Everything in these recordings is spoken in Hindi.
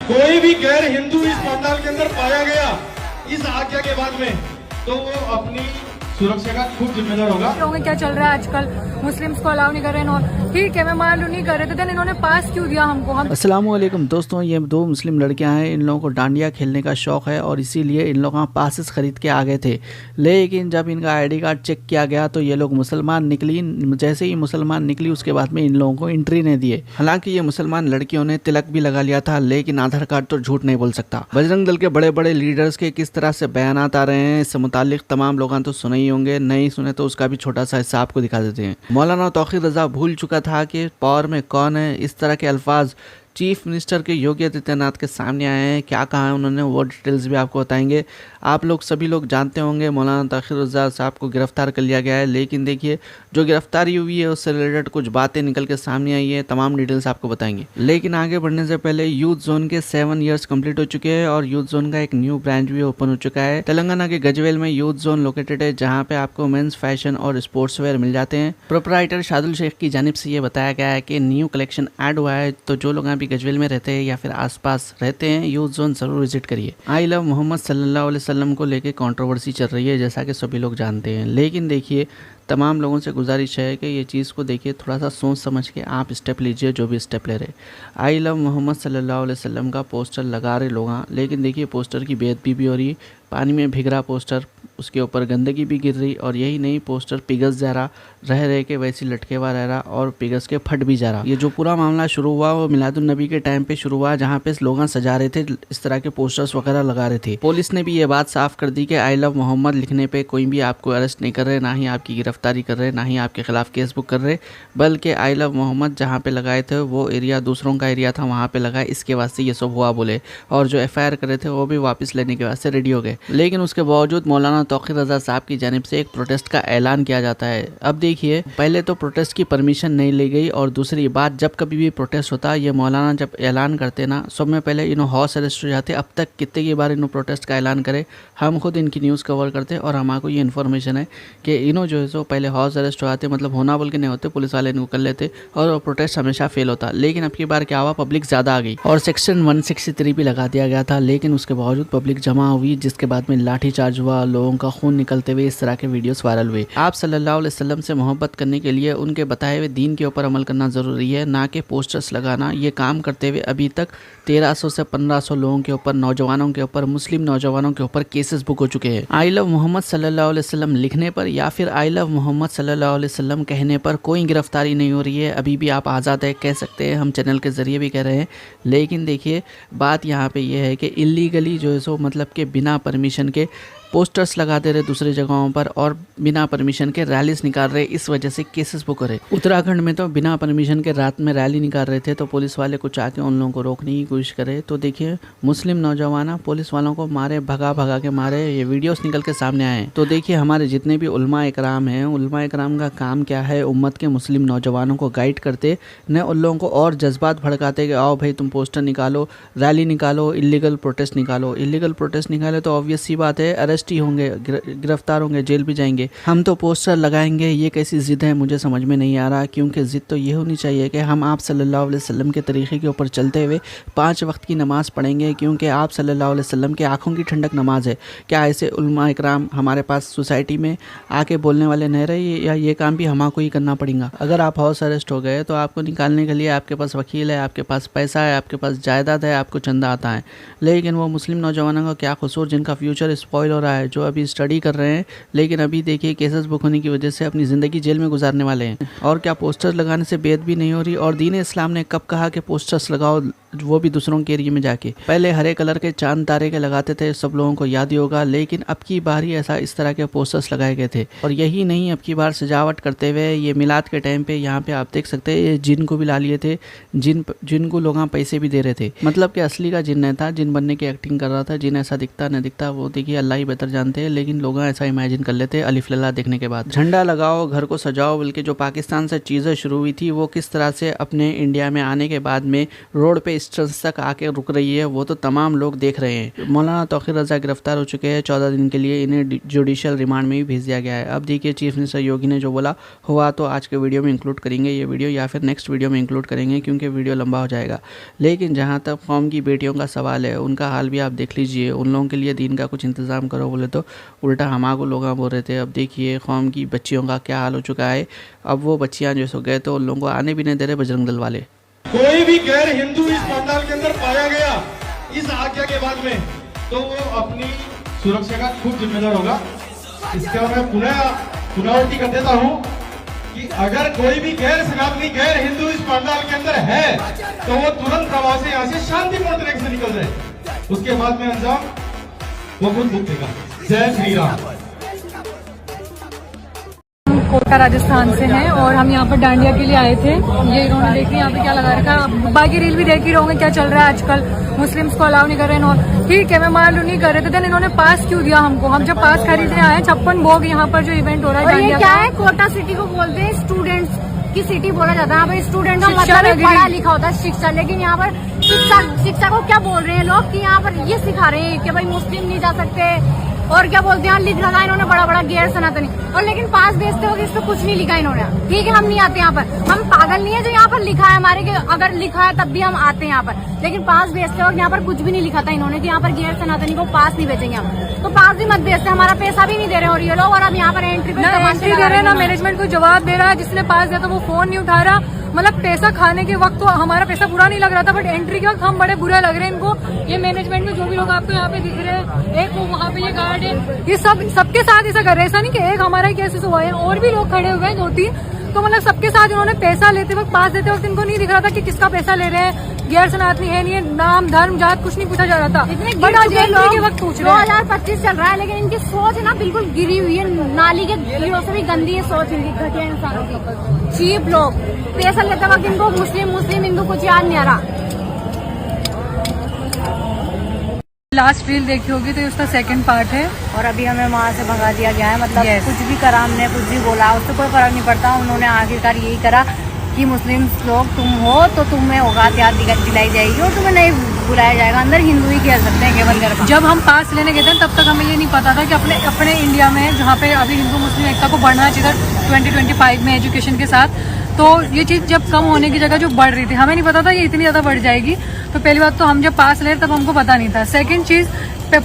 कोई भी गैर हिंदू इस पंडाल के अंदर पाया गया इस आज्ञा के बाद में तो वो अपनी सुरक्षा का खूब जिम्मेदार होगा। क्या चल रहा है आजकल, मुस्लिम्स को अलाउ नहीं कर रहे हैं। ठीक है, मैं मान लूँ नहीं कर रहे थे, देन इन्होंने पास क्यों दिया हमको? अस्सलाम वालेकुम दोस्तों, ये दो मुस्लिम लड़कियां हैं। इन लोगों को डांडिया खेलने का शौक़ है और इसीलिए इन लोग पासेस खरीद के आ गए थे। लेकिन जब इनका आईडी कार्ड चेक किया गया तो ये लोग मुसलमान निकली। जैसे ही मुसलमान निकली उसके बाद में इन लोगों को एंट्री नहीं दिए। हालांकि ये मुसलमान लड़कियों ने तिलक भी लगा लिया था, लेकिन आधार कार्ड तो झूठ नहीं बोल सकता। बजरंग दल के बड़े बड़े लीडर्स के किस तरह से बयानात आ रहे हैं, इससे मुतालिक तमाम लोग तो सुने ही होंगे, नहीं सुने तो उसका भी छोटा सा हिस्सा आपको दिखा देते हैं। मौलाना तौक़ीर रज़ा भूल चुका था कि पावर में कौन है। इस तरह के अल्फाज चीफ मिनिस्टर के योगी आदित्यनाथ के सामने आए हैं। क्या कहा है उन्होंने वो डिटेल्स भी आपको बताएंगे। आप लोग सभी लोग जानते होंगे मौलाना तौक़ीर रज़ा साहब को गिरफ्तार कर लिया गया है, लेकिन देखिए जो गिरफ्तारी हुई है उससे रिलेटेड कुछ बातें निकल के सामने आई है। तमाम डिटेल्स आपको बताएंगे। लेकिन आगे बढ़ने से पहले यूथ जोन के 7 ईयर्स कंप्लीट हो चुके हैं और यूथ जोन का एक न्यू ब्रांच भी ओपन हो चुका है। तेलंगाना के गजवेल में यूथ जोन लोकेटेड है, जहाँ पे आपको मेंस फैशन और स्पोर्ट्स वेयर मिल जाते हैं। प्रोपराइटर शादुल शेख की जानिब से ये बताया गया है कि न्यू कलेक्शन ऐड हुआ है, तो जो लोग अभी गजवेल में रहते हैं या फिर आसपास रहते हैं यूथ जोन जरूर विजिट करिए। आई लव मोहम्मद सल्लल्लाहु अलैहि वसल्लम को लेके कंट्रोवर्सी चल रही है, जैसा कि सभी लोग जानते हैं। लेकिन देखिए तमाम लोगों से गुजारिश है कि ये चीज़ को देखिए, थोड़ा सा सोच समझ के आप स्टेप लीजिए, जो भी स्टेप ले रहे। आई लव मोहम्मद सल्लल्लाहु अलैहि वसल्लम का पोस्टर लगा रहे लोग, लेकिन देखिए पोस्टर की बेइज्जती भी हो रही, पानी में भीग रहा पोस्टर, उसके ऊपर गंदगी भी गिर रही, और यही नहीं पोस्टर पिघस जा रहा, रह के वैसी लटके हुआ रह रहा और पिघस के फट भी जा रहा। ये जो पूरा मामला शुरू हुआ वो मिलादुन नबी के टाइम पे शुरू हुआ, जहाँ पे लोग सजा रहे थे, इस तरह के पोस्टर्स वगैरह लगा रहे थे। पुलिस ने भी ये बात साफ कर दी कि आई लव मोहम्मद लिखने पे कोई भी आपको अरेस्ट नहीं कर रहे, ना ही आपकी गिरफ्तारी कर रहे, ना ही आपके खिलाफ केस बुक कर रहे, बल्कि आई लव मोहम्मद जहाँ पे लगाए थे वो एरिया दूसरों का एरिया था, वहाँ पे लगाए, इसके वास्ते ये सब हुआ बोले। और जो FIR करे थे वो भी वापस लेने के वास्ते रेडी हो गए। लेकिन उसके बावजूद मौलाना तौक़ीर रज़ा साहब की जानिब से एक प्रोटेस्ट का ऐलान किया जाता है। अब देखिए पहले तो प्रोटेस्ट की परमिशन नहीं ली गई, और दूसरी बात जब कभी भी प्रोटेस्ट होता ये मौलाना जब ऐलान करते ना, सब में पहले इन्हों हाउस अरेस्ट हो जाते। अब तक कितने की बार इन्हों प्रोटेस्ट का ऐलान करे, हम खुद इनकी न्यूज़ कवर करते और हमारे ये इन्फॉर्मेशन है कि इन्हों जो है सो पहले हाउस अरेस्ट हो जाते, मतलब होना बोल के नहीं होते, पुलिस वाले इनको कर लेते और प्रोटेस्ट हमेशा फेल होता। लेकिन अब की बार क्या हुआ, पब्लिक ज़्यादा आ गई और सेक्शन 163 भी लगा दिया गया था, लेकिन उसके बावजूद पब्लिक जमा हुई, जिसके बाद में लाठीचार्ज हुआ, लोगों का खून निकलते हुए इस तरह के वीडियोस वायरल हुए। आप सल्लल्लाहु अलैहि वसल्लम से मोहब्बत करने के लिए उनके बताए हुए दीन के ऊपर अमल करना ज़रूरी है, ना कि पोस्टर्स लगाना। ये काम करते हुए अभी तक 1300 से 1500 लोगों के ऊपर, नौजवानों के ऊपर, मुस्लिम नौजवानों के ऊपर केसेस बुक हो चुके हैं। आई लव मोहम्मद सल्लल्लाहु अलैहि वसल्लम लिखने पर या फिर आई लव मोहम्मद सल्लल्लाहु अलैहि वसल्लम कहने पर कोई गिरफ्तारी नहीं हो रही है। अभी भी आप आज़ाद है, कह सकते हैं, हम चैनल के ज़रिए भी कह रहे हैं। लेकिन देखिए बात यहाँ पे ये है कि इलीगली जो है सो मतलब कि बिना परमिशन के पोस्टर्स लगा दे रहे दूसरी जगहों पर और बिना परमिशन के रैलीज निकाल रहे, इस वजह से केसेस बुक हो रहे। उत्तराखंड में तो बिना परमिशन के रात में रैली निकाल रहे थे, तो पुलिस वाले कुछ आके उन लोगों को रोकने की कोशिश करे, तो देखिए मुस्लिम नौजवान पुलिस वालों को मारे, भगा के मारे, ये वीडियोस निकल के सामने आए। तो देखिए हमारे जितने भी उलमा इकराम हैं, उलमा इकराम का काम क्या है, उम्मत के मुस्लिम नौजवानों को गाइड करते, न उन लोगों को और जज्बात भड़काते कि आओ भाई तुम पोस्टर निकालो, रैली निकालो, इलीगल प्रोटेस्ट निकालो। इलीगल प्रोटेस्ट निकाले तो ऑब्वियस सी बात है अरेस्ट ही होंगे, गिरफ्तार होंगे, जेल भी जाएंगे। हम तो पोस्टर लगाएंगे, ये कैसी जिद है मुझे समझ में नहीं आ रहा, क्योंकि जिद तो ये होनी चाहिए कि हम आप सल्लल्लाहु अलैहि वसल्लम के तरीक़े के ऊपर चलते हुए 5 वक्त की नमाज़ पढ़ेंगे, क्योंकि आप सल्लल्लाहु अलैहि वसल्लम के आँखों की ठंडक नमाज है। क्या ऐसे उलमा इकराम हमारे पास सोसाइटी में आके बोलने वाले नहीं रहे, या ये काम भी हमको ही करना पड़ेगा? अगर आप हाउस अरेस्ट हो गए तो आपको निकालने के लिए आपके पास वकील है, आपके पास पैसा है, आपके पास जायदाद है, आपको चंदा आता है। लेकिन वो मुस्लिम नौजवानों का क्या कसूर जिनका फ्यूचर स्पॉइल हो रहा है, जो अभी स्टडी कर रहे हैं, लेकिन अभी देखिए केसेस बुक होने की वजह से अपनी ज़िंदगी जेल में गुजारने वाले हैं। और क्या पोस्टर्स लगाने से बेअदबी नहीं हो रही? और दीन इस्लाम ने कब कहा कि पोस्टर्स लगाओ, वो भी दूसरों के एरिया में जाके? पहले हरे कलर के चांद तारे के लगाते थे, सब लोगों को याद ही होगा, लेकिन अब की बार ही ऐसा इस तरह के पोस्टर्स लगाए गए थे। और यही नहीं, अब की बार सजावट करते हुए ये मिलाद के टाइम पे यहाँ पे आप देख सकते हैं ये जिन को भी ला लिए थे, जिन को लोग पैसे भी दे रहे थे, मतलब कि असली का जिन नहीं था, जिन बनने की एक्टिंग कर रहा था। जिन ऐसा दिखता न दिखता वो देखिए अल्लाह ही बेहतर जानते हैं, लेकिन लोग ऐसा इमेजिन कर लेते हैं अलिफ लल्ला देखने के बाद। झंडा लगाओ, घर को सजाओ, बल्कि जो पाकिस्तान से चीज़ें शुरू हुई थी वो किस तरह से अपने इंडिया में आने के बाद में रोड पे इस तरह तक आके रुक रही है, वो तो तमाम लोग देख रहे हैं। मौलाना तौक़ीर रज़ा गिरफ्तार हो चुके हैं, 14 दिन के लिए इन्हें जुडिशल रिमांड में भी भेज दिया गया है। अब देखिए चीफ मिनिस्टर योगी ने जो बोला हुआ तो आज के वीडियो में इंक्लूड करेंगे ये वीडियो, या फिर नेक्स्ट वीडियो में इंक्लूड करेंगे क्योंकि वीडियो लंबा हो जाएगा। लेकिन जहाँ तक कौम की बेटियों का सवाल है, उनका हाल भी आप देख लीजिए। उन लोगों के लिए दीन का कुछ इंतज़ाम करो बोले तो उल्टा हमारे लोग बोल रहे थे। अब देखिए कौम की बच्चियों का क्या हाल हो चुका है। अब वो बच्चियाँ जो सो गए तो उन लोगों को आने भी नहीं दे रहे बजरंग दल वाले। कोई भी गैर हिंदू इस पंडाल के अंदर पाया गया इस आज्ञा के बाद में तो वो अपनी सुरक्षा का खुद जिम्मेदार होगा। इसका मैं पुनरावृत्ति कर देता हूँ कि अगर कोई भी गैर सनातनी गैर हिंदू इस पंडाल के अंदर है तो वो तुरंत प्रवास से यहाँ से शांतिपूर्ण तरीके से निकल जाए। उसके बाद में अंजाम वो खुद भुगतेगा। जय श्री राम। कोटा राजस्थान से हैं और हम यहाँ पर डांडिया के लिए आए थे। ये इन्होंने देखिए यहाँ पे क्या लगा रखा है। बाकी रील भी देख ही रहोगे क्या चल रहा है आजकल, मुस्लिम्स को अलाउ नहीं कर रहे हैं। ठीक है, मैं मान लू नहीं कर रहे थे, देन इन्होंने पास क्यों दिया हमको? हम जब पास खरीदने आए 56 भोग यहाँ पर जो इवेंट हो रहा है। और ये क्या है, कोटा सिटी को बोलते हैं स्टूडेंट्स की सिटी बोला जाता है। यहाँ पर स्टूडेंट का मतलब पढ़ा लिखा होता है, शिक्षा। लेकिन यहाँ पर शिक्षा को क्या बोल रहे हैं लोग कि यहाँ पर ये सिखा रहे हैं कि भाई मुस्लिम नहीं जा सकते। और क्या बोलते हैं, लिख रखा इन्होंने बड़ा बड़ा गैर सनातनी। और लेकिन पास बेचते वक्त इस पे कुछ नहीं लिखा इन्होंने। ठीक है, हम नहीं आते यहाँ पर, हम पागल नहीं है जो यहाँ पर लिखा है हमारे के, अगर लिखा है तब भी हम आते हैं यहाँ पर। लेकिन पास बेचते वक्त यहाँ पर कुछ भी नहीं लिखा था इन्होंने कि यहाँ पर गैर सनातनी को पास नहीं बेचेंगे हम। तो पास भी मत बेचते, हमारा पैसा भी नहीं दे रहे और ये लोग। और अब यहाँ पर एंट्री दे रहे हैं ना, मैनेजमेंट को जवाब दे रहा है। जिसने पास दिया था वो फोन नहीं उठा रहा। मतलब पैसा खाने के वक्त तो हमारा पैसा बुरा नहीं लग रहा था, बट एंट्री के वक्त हम बड़े बुरे लग रहे हैं इनको। ये मैनेजमेंट में जो भी लोग आपको यहाँ पे दिख रहे हैं, एक वो वहाँ पे ये गार्ड है, ये सबके साथ ऐसा कर रहे हैं। ऐसा नहीं कि एक हमारा ही केस हुआ है, और भी लोग खड़े हुए हैं 2-3। तो मतलब सबके साथ उन्होंने पैसा लेते वक्त, पास देते वक्त इनको नहीं दिख रहा था कि किसका पैसा ले रहे हैं, गैर सनातनी है नहीं है, नाम धर्म जात कुछ नहीं पूछा जा रहा था। बट आज एंट्री के वक्त पूछ रहे हैं। 2025 चल रहा है, लेकिन इनकी सोच ना बिल्कुल गिरी हुई है। नाली के कीड़ों से भी गंदी है सोच इनकी, घटिया इंसानों की। चीप लोग पैसा लेते वक्त इनको मुस्लिम हिंदू कुछ याद नहीं आ रहा। लास्ट रील देखी होगी तो ये उसका सेकंड पार्ट है। और अभी हमें वहाँ से भगा दिया गया है। मतलब कुछ भी करा हमने, कुछ भी बोला, उससे कोई फर्क नहीं पड़ता। उन्होंने आखिरकार यही करा कि मुस्लिम लोग तुम हो तो तुम्हें औकात याद दिलाई जाएगी और तुम्हें नहीं बुलाया जाएगा। अंदर हिंदू ही खेल सकते हैं केवल घर। जब हम पास लेने गए थे तब तक हमें ये नहीं पता था कि अपने इंडिया में जहाँ पे अभी हिंदू मुस्लिम एकता को बढ़ना चाहिए 2025 में एजुकेशन के साथ, तो ये चीज़ जब कम होने की जगह जो बढ़ रही थी, हमें नहीं पता था ये इतनी ज़्यादा बढ़ जाएगी। तो पहली बात तो हम जब पास ले तब हमको पता नहीं था। सेकंड चीज़,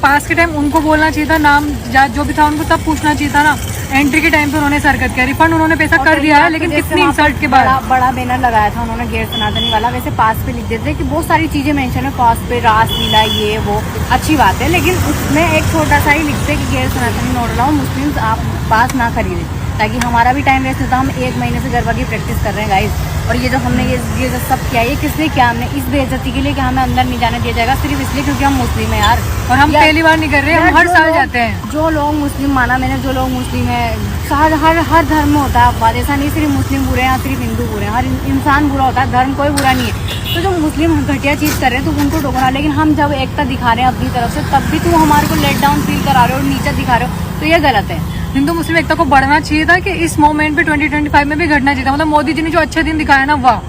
पास के टाइम उनको बोलना चाहिए था, नाम जो भी था उनको तब पूछना चाहिए था ना। एंट्री के टाइम पे उन्होंने हरकत किया। रिफंड उन्होंने पैसा कर दिया है, लेकिन कितनी इंसल्ट के बाद। बड़ा बैनर लगाया था उन्होंने गैर सनातनी वाला। वैसे पास पे लिख देते कि बहुत सारी चीजें मेंशन है पास पे, रासलीला ये वो अच्छी बात है, लेकिन उसमें एक छोटा सा ही लिखते कि गैर सनातनी नोट लाओ, मुस्लिम आप पास ना खरीदे, ताकि हमारा भी टाइम वेस्ट होता। हम 1 महीने से गरबा की प्रैक्टिस कर रहे हैं गाइस। और ये जो हमने ये जो सब किया, ये किस लिए किया हमने? इस बेइज्जती के लिए कि हमें अंदर नहीं जाने दिया जाएगा, सिर्फ इसलिए क्योंकि हम मुस्लिम हैं यार। और हम पहली बार नहीं कर रहे हैं, हम हर साल जाते हैं। जो लोग मुस्लिम, माना मैंने, जो लोग मुस्लिम है, हर धर्म में होता है अपवाद। ऐसा नहीं सिर्फ मुस्लिम बुरे हैं या सिर्फ हिंदू बुरे हैं, हर इंसान बुरा होता है, धर्म कोई बुरा नहीं है। तो जो मुस्लिम घटिया चीज़ कर रहे हैं तो उनको टोकना, लेकिन हम जब एकता दिखा रहे हैं अपनी तरफ से, तब भी तुम हमारे को लेट डाउन फील करा रहे हो और नीचा दिखा रहे हो, तो ये गलत है। हिंदू मुस्लिम एकता को बढ़ना चाहिए था कि इस मोमेंट पे 2025 में भी घटना चाहिए था। मतलब मोदी जी ने जो अच्छे दिन दिखाया ना, वाह,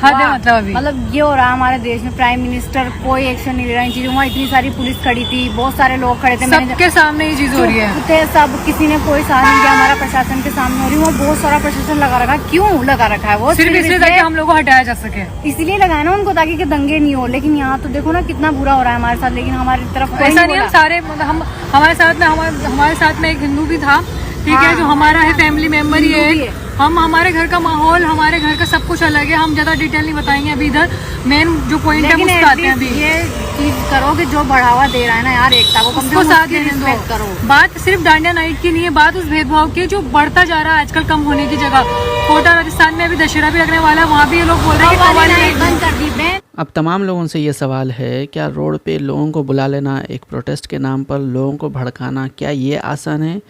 हद है। मतलब अभी ये हो रहा है हमारे देश में, प्राइम मिनिस्टर कोई एक्शन नहीं ले रहा इन चीजों। वहाँ इतनी सारी पुलिस खड़ी थी, बहुत सारे लोग खड़े थे, सबके सामने ये चीज हो रही है। सब किसी ने कोई साथ नहीं किया। हमारा प्रशासन के सामने हो रही है, वो बहुत सारा प्रशासन लगा रखा है। क्यों लगा रखा है? वो सिर्फ इसलिए ताकि हम लोगों को हटाया जा सके, इसलिए लगाया ना उनको, ताकि दंगे नहीं हो। लेकिन यहाँ तो देखो ना कितना बुरा हो रहा है हमारे साथ, लेकिन हमारी तरफ ऐसा नहीं। हम सारे हमारे साथ में एक हिंदू भी था, ठीक है, जो हमारा है फैमिली मेंबर ही है। हम हमारे घर का माहौल, हमारे घर का सब कुछ अलग है। हम ज्यादा डिटेल नहीं बताएंगे अभी। इधर मेन जो पॉइंट है उसको आते हैं। अभी ये चीज करो कि जो बढ़ावा दे रहा है ना यार एकता को, उसको साथ देने दो। बात सिर्फ डांडिया नाइट की नहीं है, बात उस भेदभाव की जो बढ़ता जा रहा है आजकल कम होने की जगह। कोटा राजस्थान में अभी दशहरा भी लगने वाला है, वहाँ भी ये लोग बोल रहे हैं बंद कर दी। अब तमाम लोगों से ये सवाल है, क्या रोड पे लोगों को बुला लेना, एक प्रोटेस्ट के नाम पर लोगों को भड़काना, क्या ये आसान है?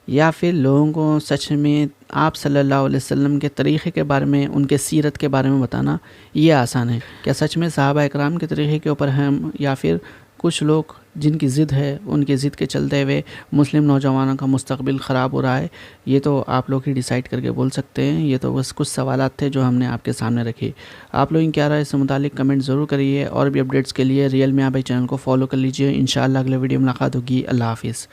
या फिर लोगों को सच में आप सल्लल्लाहु अलैहि वसल्लम के तरीक़े के बारे में, उनके सीरत के बारे में बताना ये आसान है? क्या सच में सहाबा इकराम के तरीक़े के ऊपर हम, या फिर कुछ लोग जिनकी ज़िद है उनकी ज़िद के चलते हुए मुस्लिम नौजवानों का मुस्तकबिल ख़राब हो रहा है। ये तो आप लोग ही डिसाइड करके बोल सकते हैं। ये तो बस कुछ सवालात थे जो हमने आपके सामने रखे। आप लोग क्या राय इससे मुतालिक कमेंट ज़रूर करिए और भी अपडेट्स के लिए रियल मियाँ भाई चैनल को फॉलो कर लीजिए। इंशाअल्लाह अगले वीडियो में मुलाकात होगी। अल्लाह हाफिज़।